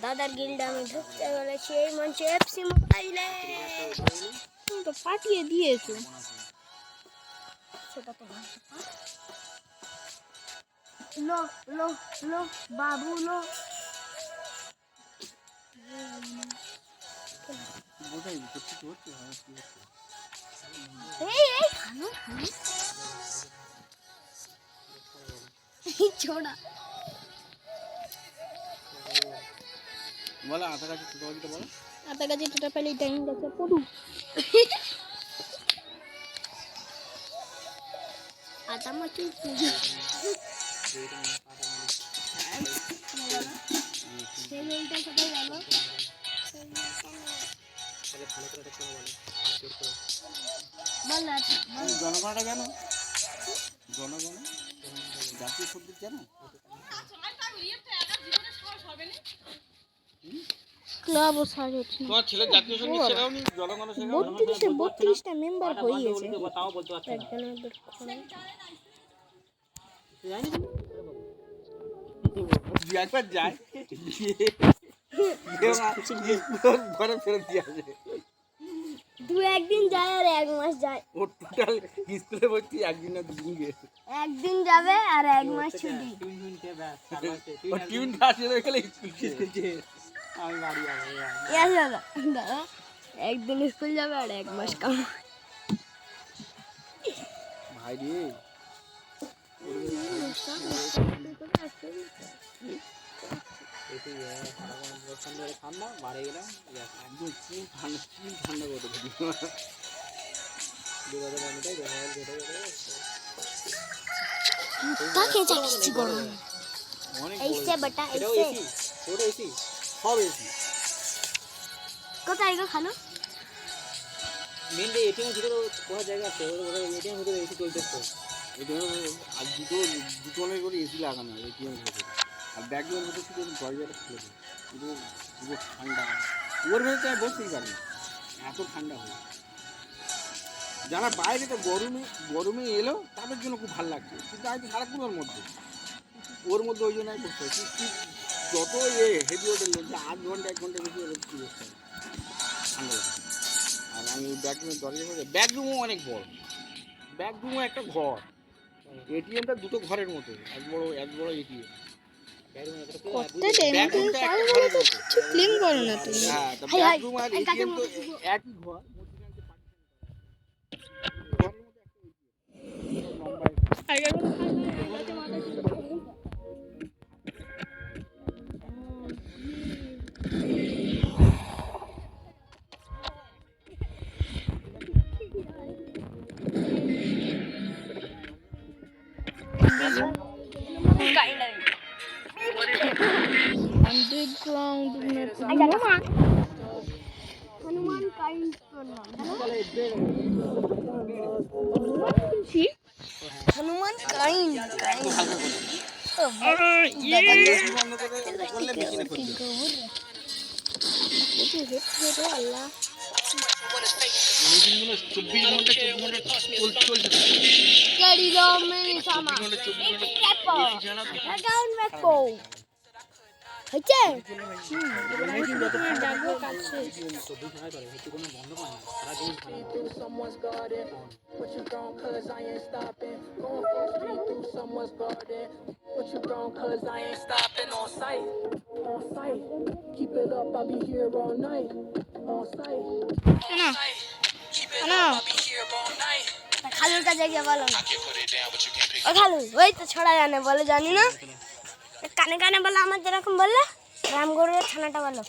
দাদার গিল্ডে আমি ঢুকতে বলেছি এই মঞ্চে এফসি মোবাইলে তুমি তো পাঠিয়ে দিয়েছো সেটা তো লো লো লো বাবু লো এই খানো छोड़ा बोला आता का तुझा वाली तो बोला आता का जितना पहले टाइम कैसे पढ़ू आता मत से बोलते सदा जानो चले खाने को रखते हैं बोल रहा था जनगणना জানো জনগণ জাতীয় সঙ্গীত জানো ক্লাব ও সারে তোমার ছেলে জাতীয় সঙ্গীত শেখাওনি জনগণ শেখাও 32টা মেম্বার হয়ে গেছে তাও বলতে পারছ না জানি তুই একবার যাই ঘরে ফেরত দিয়ে আসে দু একদিন যায় আর এক মাস যায় ও টোটাল স্কুলে ভর্তি একদিন না দুদিন গেছে একদিন যাবে আর এক মাস ছুটি ও টিউন আসে না গেলে স্কুল কে আমি বাড়ি যাবো দাদা একদিন স্কুল যাবে আর এক মাস কাম ভাই রে ঠান্ডা বাড়ে গেলাম একদম ঠান্ডা করে তাকে চাচ্ছি গরম এইসে বেটা এইসে ওটা এসি সব এসি কোথায় গো খালো মেনলি এটিএম ভিতরে কোন জায়গা আছে ওরা এটিএম ভিতরে এসি চলতে তো এটিএম আর দুটোনের করে এসি লাগানো এটিএম ভিতরে আর ব্যাগের ভিতরে শুধু দরজাটা খুলে দেয় কিন্তু পুরো ঠান্ডা ওর ভেতরে আমি বসতেই পারি না এত ঠান্ডা হয় যারা বাইরে তো গরমে এলো তাদের জন্য খুব ভালো লাগছে কিন্তু আমি তো সারাক্ষণ ওর মধ্যে ওই জন্য আমি করতে হয় যত হেভি ওদের লোক যে 8 ঘন্টা 1 ঘন্টা বেশি ওদের কি বসতে হয় ঠান্ডা লাগে আর আমি ব্যাডরুমের দরজা করে ব্যাডরুমও অনেক বড় ব্যাডরুমও একটা ঘর এটিএমটা দুটো ঘরের মতো এক বড় এটিএম করতে টাইম তো ক্লিন করো না তুমি হ্যাঁ তো ব্যাডরুম আর এটিএম তো একই ঘর underground Hanuman kind Hanuman kind Allah 24 ঘন্টা চলছে querido me llama অ্যাকাউন্ট ম্যাকো হচ্ছে ডাকো কাছে What you gon' cause I ain't stopping on sight. Keep it up, I'll be here all night. On sight. Keep it up, I'll be here all night. খালুর কাছে গিয়ে বলো ও খালু ওই তো ছড়া জানে বলে জানি না কানে কানে বলো আমার যেরকম বললে রামগড়ের ছানাটা বলো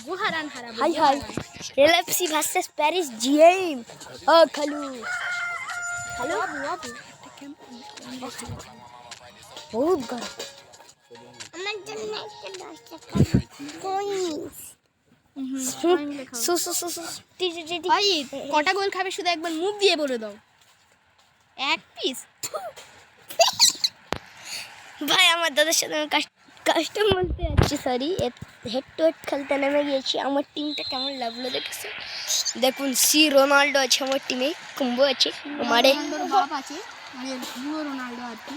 গুহারান হারা hi hi LFC versus Paris GM ও খালু হ্যালো বহুত গরম আমার জন্য একটা 10 টাকা কইস ভাই কটা গোল খাবে শুধু একবার মুখ দিয়ে বলে দাও এক পিস ভাই আমার দাদার সাথে আমি কাস্টম বলতে যাচ্ছি সরি হেড টু হেড খেলতে নেমে গিয়েছি আমার টিমটা কেমন লাগলো দেখেছো দেখুন সি রোনাল্ডো আছে আমার টিমে কুম্বো আছে আমারে বাপ আছে মানে বুড়ো রোনাল্ডো আর কি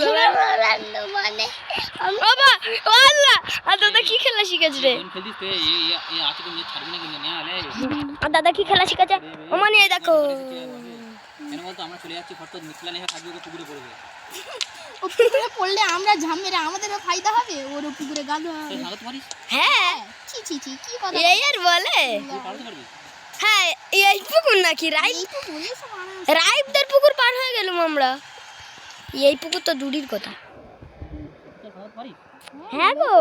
রোনাল্ডো মানে বাবা ও আল্লাহ আর দাদা কি খেলা শিখেছে রে গেম খেলতিস তো এই আছে তো ছাড়বি না কিন্তু না আলে আর দাদা কি খেলা শিখেছে ও মানে এই দেখো কেন বলতো আমরা চলে যাচ্ছি ফটো মিথলা নেহা থাকবে তো পুকুরে পড়বে ও পুকুরে পড়লে আমরা ঝাম মেরে আমাদেরও ফায়দা হবে ওর পুকুরে গাল তুই ভাগত পারিস হ্যাঁ ছি ছি ছি কি কথা এই আর বলে তুই পারতে পারবি হ্যাঁ এই পুকুর নাকি রাইব এই পুকুরে সব আরাম রাইবদের পুকুর পার হয়ে গেলাম আমরা এই পুকুর তো দূরের কথা তুই ভাগত পারিস হ্যাঁ গো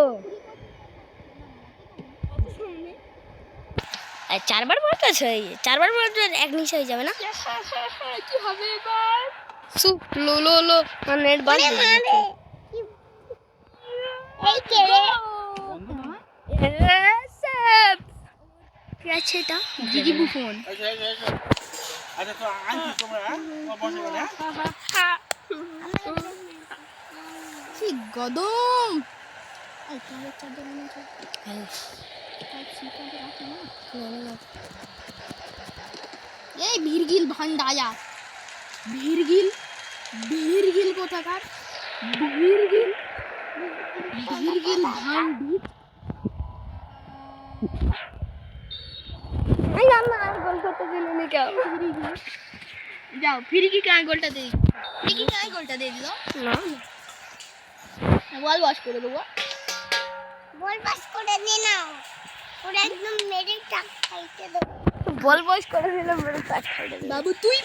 আর চারবার মারতেছ চারবার মারতে এক নিশা হয়ে যাবে না কি হবে এবার সু লো লো লো নেট বন্ধ এই কে রে কি আছে এটা জিজি বুফন আচ্ছা তো আনছি তোমরা বসে গেলে কি গদম এই তোমাদের চাদর এনে আছে এই ভিরগিল ভান্ডায়া ভিরগিল কোথাকার ভিরগিল ভান্ডি এই না আর গোল করতে দিলনি কেন যাও ফিরগি কে গোলটা দে ফিরগি কে গোলটা দে দিল না বল ওয়াশ করে দেবো বল পাস করে দে না ওরা একদম মেরে টাক খাইতে দাও বল পাস করে দিলে মেরে টাক খাইতে দাও বাবু তুই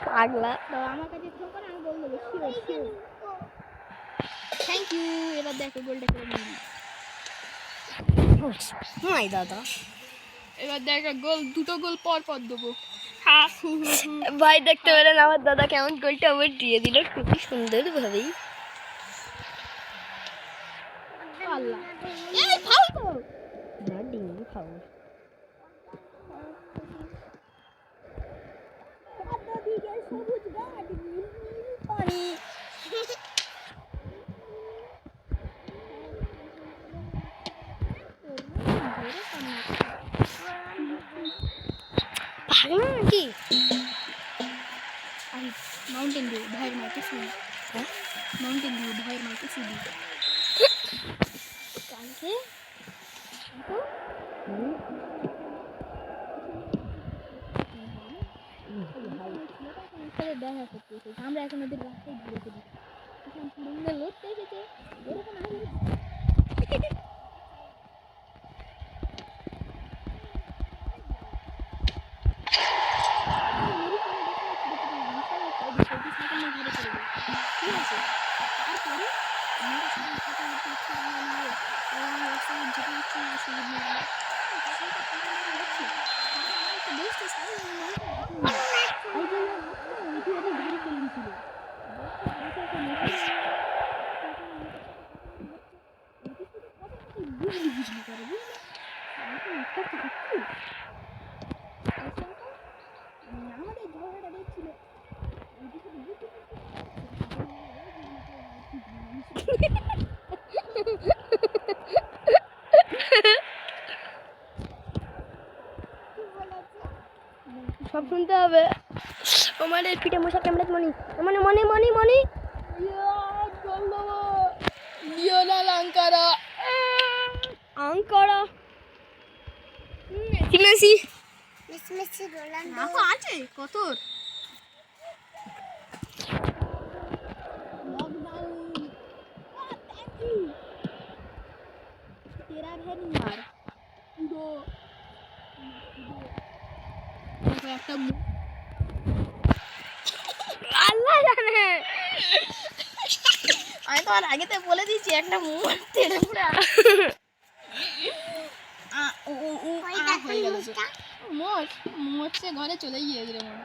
পাগলা দাও আমার কাছে থ্রো করে আমি বল দেবো শিওর থ্যাংক ইউ এবার দেখো গোলটা করে নিই মাই দাদা এবার দেখো গোল দুটো গোল পর পর দেবো ভাই দেখতে পেলেন আমার দাদা কেমন গোলটা আবার দিয়ে দিল খুবই সুন্দর ভাবেই আল্লাহ এই ফাউল তো না ডিঙ্গি ফাউল পাগল নাকি মাউন্টেন ডিউ ভাইয়ের মাইকে শুনি হ্যাঁ মাউন্টেন ডিউ ভাইয়ের মাইকে শুনি কালকে দেখা করতে এসেছি আমরা এখন ওদের রাস্তায় ঘুরে ফেলি এখন পুরো লড়তে এসেছে এরকম আগে ঠিক আছে তারপরে আমরা সবাই কথা বলতে ইচ্ছে নিয়ে রাস্তায় যেতে ইচ্ছে না সুবিধা আমাদের ঝগড়াটা দেখছিল সব শুনতে হবে আমাদের পিঠে মশা ক্যামেরা মনি মনি মনি মনি মনি আঙ্কারা মেসি মেসি মেসি রোনাল্ডো আছে কত तेरा है नहीं यार दो একটা আল্লাহ জানে আমি তো আর আগে তো বলে দিয়েছি একটা মুখ তেড়ে পুরো হয়ে গেল মোট মোটসে ঘরে চলে গিয়েছিল মনে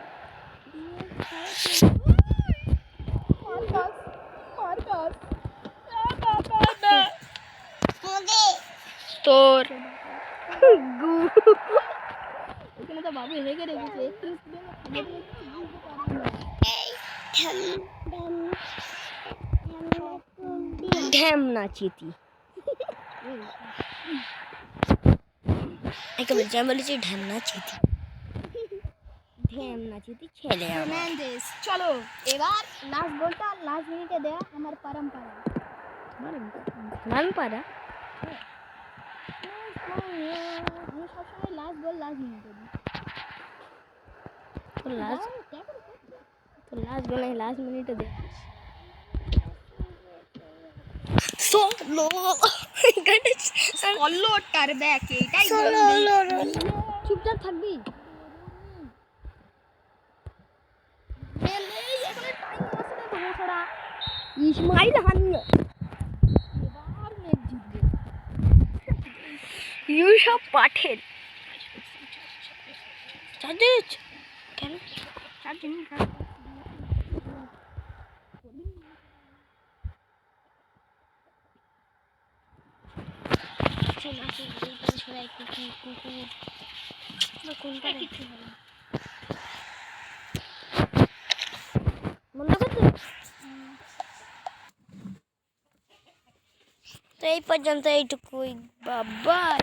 তোর এখানে তো বাবু হেগে রেখেছে ঢ্যাম না চিতি একে বলছি আমি বলেছি ঢ্যাম না চিতি ঢেম নাচি তুই ছেলে আমার। ফের্নান্ডেজ চলো এবার লাস্ট গোলটা লাস্ট মিনিটে দেয়া আমার পরম্পরা ধান পাড়া আমি সবসময় লাস্ট গোল লাস্ট মিনিটে দিই তোর লাস্ট বলে লাস্ট মিনিটে দে সোলো সলো টার ব্যাক এটাই গোল চুপচাপ থাকবি ইসমাইল হানিয়া এবার ম্যাচ জিতবে ইউসব পাঠের চার্জেস কেন কোনটা কিছু হবে না। বন্ধ করতে তো এই পর্যন্ত এইটুকুই বাবাই